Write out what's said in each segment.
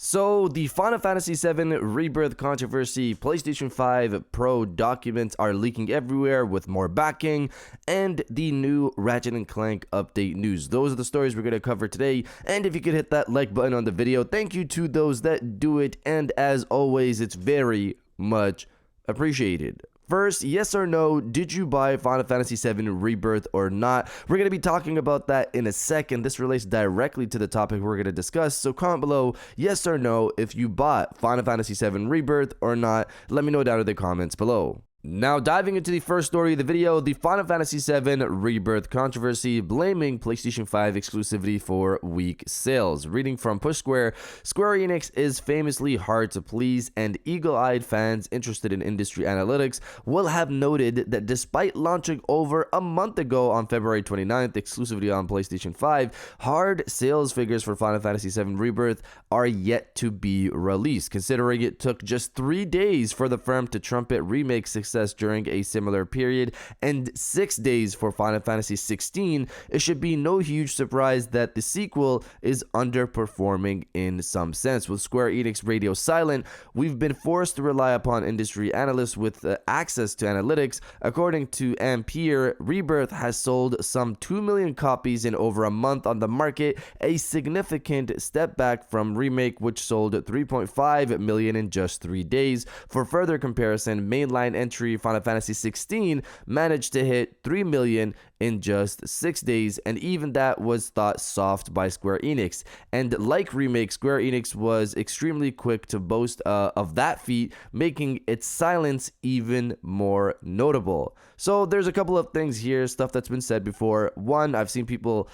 So, the Final Fantasy VII Rebirth controversy, PlayStation 5 Pro documents are leaking everywhere with more backing, and the new Ratchet and Clank update news. Those are the stories we're going to cover today, and if you could hit that like button on the video, thank you to those that do it, and as always, it's very much appreciated. First, yes or no, did you buy Final Fantasy VII Rebirth or not? We're going to be talking about that in a second. This relates directly to the topic we're going to discuss, so comment below yes or no if you bought Final Fantasy VII Rebirth or not. Let me know down in the comments below. Now, diving into the first story of the video, the Final Fantasy VII Rebirth controversy, blaming PlayStation 5 exclusivity for weak sales. Reading from Push Square, Square Enix is famously hard to please, and eagle-eyed fans interested in industry analytics will have noted that despite launching over a month ago on February 29th exclusively on PlayStation 5, hard sales figures for Final Fantasy VII Rebirth are yet to be released, considering it took just 3 days for the firm to trumpet remake success during a similar period and 6 days for Final Fantasy XVI. It should be no huge surprise that the sequel is underperforming in some sense. With Square Enix radio silent, we've been forced to rely upon industry analysts with access to analytics. According to Ampere, Rebirth has sold some 2 million copies in over a month on the market, a significant step back from Remake, which sold 3.5 million in just 3 days. For further comparison, mainline entry Final Fantasy XVI managed to hit 3 million in just 6 days, and even that was thought soft by Square Enix. And like Remake, Square Enix was extremely quick to boast of that feat, making its silence even more notable. So there's a couple of things here, stuff that's been said before. One, I've seen people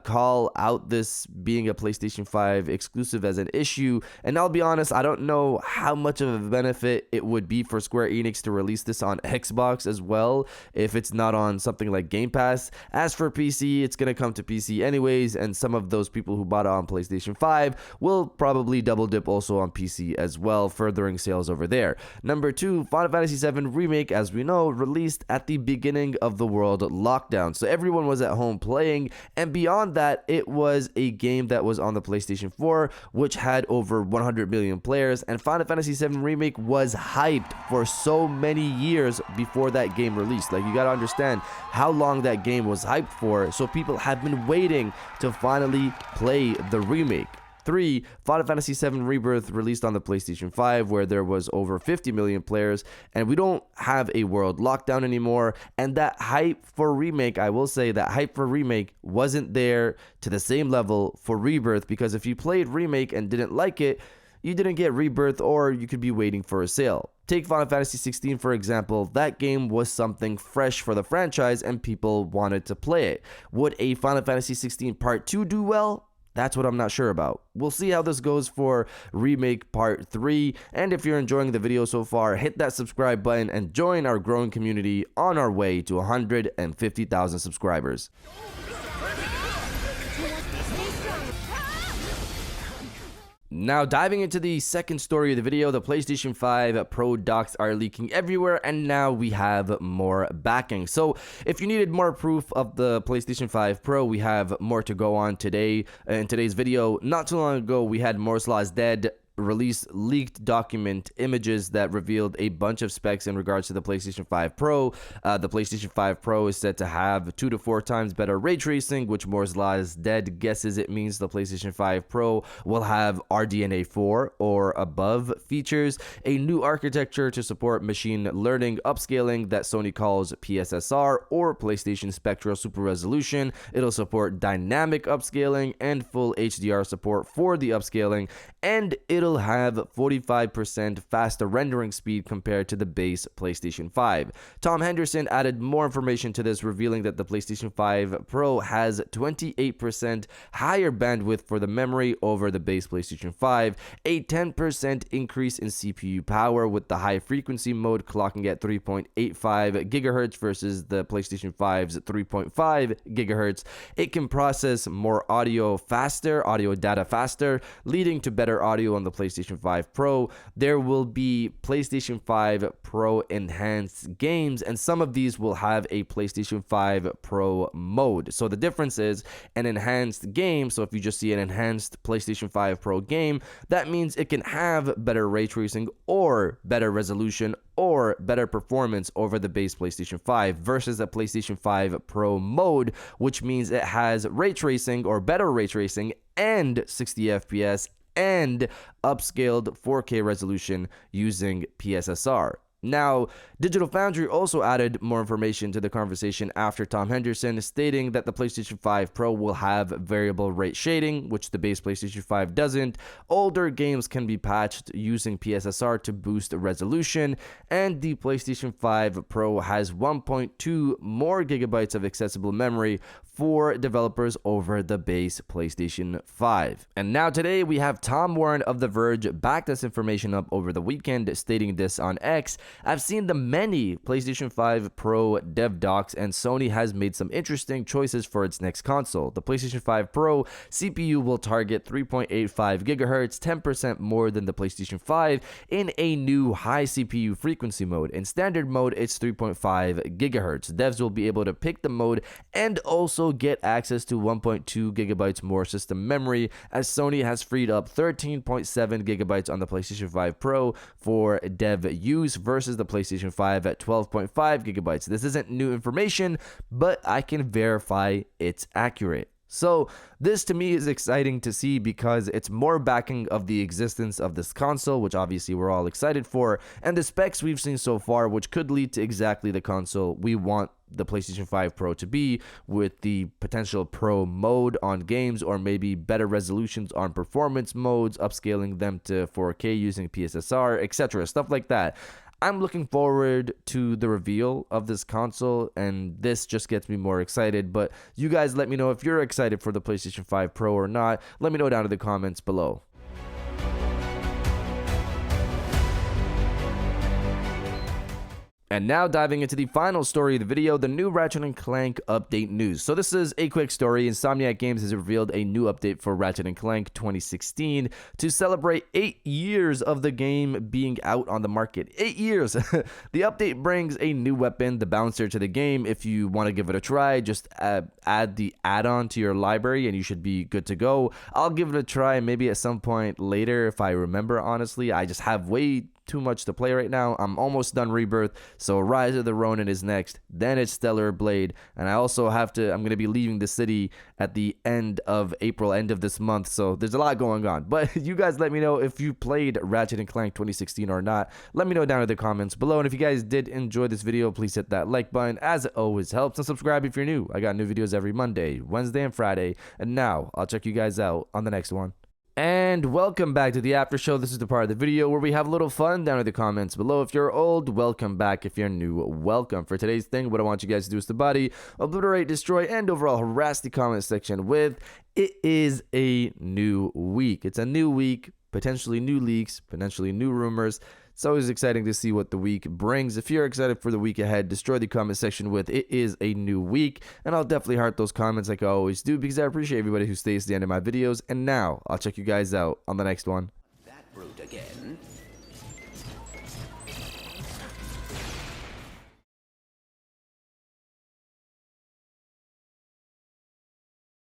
call out this being a PlayStation 5 exclusive as an issue, and I'll be honest, I don't know how much of a benefit it would be for Square Enix to release this on Xbox as well, if it's not on something like Game Pass. As for PC, it's going to come to PC anyways, and some of those people who bought it on PlayStation 5 will probably double dip also on PC as well, furthering sales over there. Number two, Final Fantasy VII Remake, as we know, released at the beginning of the world lockdown, so everyone was at home playing, and beyond that, it was a game that was on the PlayStation 4, which had over 100 million players, and Final Fantasy VII Remake was hyped for so many years before that game released. Like, you gotta understand how long that game was hyped for, so people have been waiting to finally play the remake. 3. Final Fantasy VII Rebirth released on the PlayStation 5, where there was over 50 million players, and we don't have a world lockdown anymore, and that hype for Remake, I will say that hype for Remake wasn't there to the same level for Rebirth, because if you played Remake and didn't like it, you didn't get Rebirth, or you could be waiting for a sale. Take Final Fantasy XVI for example. That game was something fresh for the franchise and people wanted to play it. Would a Final Fantasy XVI Part 2 do well? That's what I'm not sure about. We'll see how this goes for Remake Part 3. And if you're enjoying the video so far, hit that subscribe button and join our growing community on our way to 150,000 subscribers. Now, diving into the second story of the video, the PlayStation 5 Pro docs are leaking everywhere, and now we have more backing. So if you needed more proof of the PlayStation 5 Pro, we have more to go on today. In today's video, not too long ago, we had Moore's Law is Dead released leaked document images that revealed a bunch of specs in regards to the PlayStation 5 Pro. The PlayStation 5 Pro is said to have 2 to 4 times better ray tracing, which Moore's Law is Dead guesses it means the PlayStation 5 Pro will have RDNA 4 or above features, a new architecture to support machine learning upscaling that Sony calls PSSR or PlayStation Spectral Super Resolution. It'll support dynamic upscaling and full HDR support for the upscaling, and it'll have 45% faster rendering speed compared to the base PlayStation 5. Tom Henderson added more information to this, revealing that the PlayStation 5 Pro has 28% higher bandwidth for the memory over the base PlayStation 5, a 10% increase in CPU power with the high frequency mode clocking at 3.85 GHz versus the PlayStation 5's 3.5 GHz. It can process more audio data faster, leading to better audio on the PlayStation 5 Pro, there will be PlayStation 5 Pro enhanced games, and some of these will have a PlayStation 5 Pro mode. So the difference is an enhanced game. So if you just see an enhanced PlayStation 5 Pro game, that means it can have better ray tracing or better resolution or better performance over the base PlayStation 5 versus a PlayStation 5 Pro mode, which means it has ray tracing or better ray tracing and 60 FPS and upscaled 4K resolution using PSSR. Now, Digital Foundry also added more information to the conversation after Tom Henderson, stating that the PlayStation 5 Pro will have variable rate shading, which the base PlayStation 5 doesn't. Older games can be patched using PSSR to boost resolution, and the PlayStation 5 Pro has 1.2 more gigabytes of accessible memory for developers over the base PlayStation 5. And now today we have Tom Warren of The Verge back this information up over the weekend, stating this on X. I've seen the many PlayStation 5 Pro dev docs, and Sony has made some interesting choices for its next console. The PlayStation 5 Pro CPU will target 3.85 GHz, 10% more than the PlayStation 5, in a new high CPU frequency mode. In standard mode, it's 3.5 GHz. Devs will be able to pick the mode and also get access to 1.2 gigabytes more system memory, as Sony has freed up 13.7 gigabytes on the PlayStation 5 Pro for dev use versus the PlayStation 5 at 12.5 gigabytes. This isn't new information, but I can verify it's accurate. So this to me is exciting to see because it's more backing of the existence of this console, which obviously we're all excited for, and the specs we've seen so far, which could lead to exactly the console we want the PlayStation 5 Pro to be, with the potential Pro mode on games or maybe better resolutions on performance modes, upscaling them to 4K using PSSR, etc. Stuff like that. I'm looking forward to the reveal of this console, and this just gets me more excited. But you guys let me know if you're excited for the PlayStation 5 Pro or not. Let me know down in the comments below. And now diving into the final story of the video, the new Ratchet and Clank update news. So this is a quick story. Insomniac Games has revealed a new update for Ratchet and Clank 2016 to celebrate 8 years of the game being out on the market. 8 years! The update brings a new weapon, the Bouncer, to the game. If you want to give it a try, just add the add-on to your library and you should be good to go. I'll give it a try maybe at some point later if I remember, honestly. I just have way too much to play right now. I'm almost done Rebirth, so Rise of the Ronin is next, then it's Stellar Blade, and I also I'm going to be leaving the city at the end of April, end of this month, so there's a lot going on. But you guys let me know if you played Ratchet and Clank 2016 or not. Let me know down in the comments below, and if you guys did enjoy this video, please hit that like button, as it always helps, and subscribe if you're new. I got new videos every Monday, Wednesday, and Friday, and now I'll check you guys out on the next one. And welcome back to the after show. This is the part of the video where we have a little fun down in the comments below. If you're old, welcome back. If you're new, welcome. For today's thing, what I want you guys to do is to body, obliterate, destroy, and overall harass the comment section with "It is a new week." It's a new week, potentially new leaks, potentially new rumors. It's always exciting to see what the week brings. If you're excited for the week ahead, destroy the comment section with "It is a new week," and I'll definitely heart those comments like I always do because I appreciate everybody who stays to the end of my videos. And now I'll check you guys out on the next one. That brute again.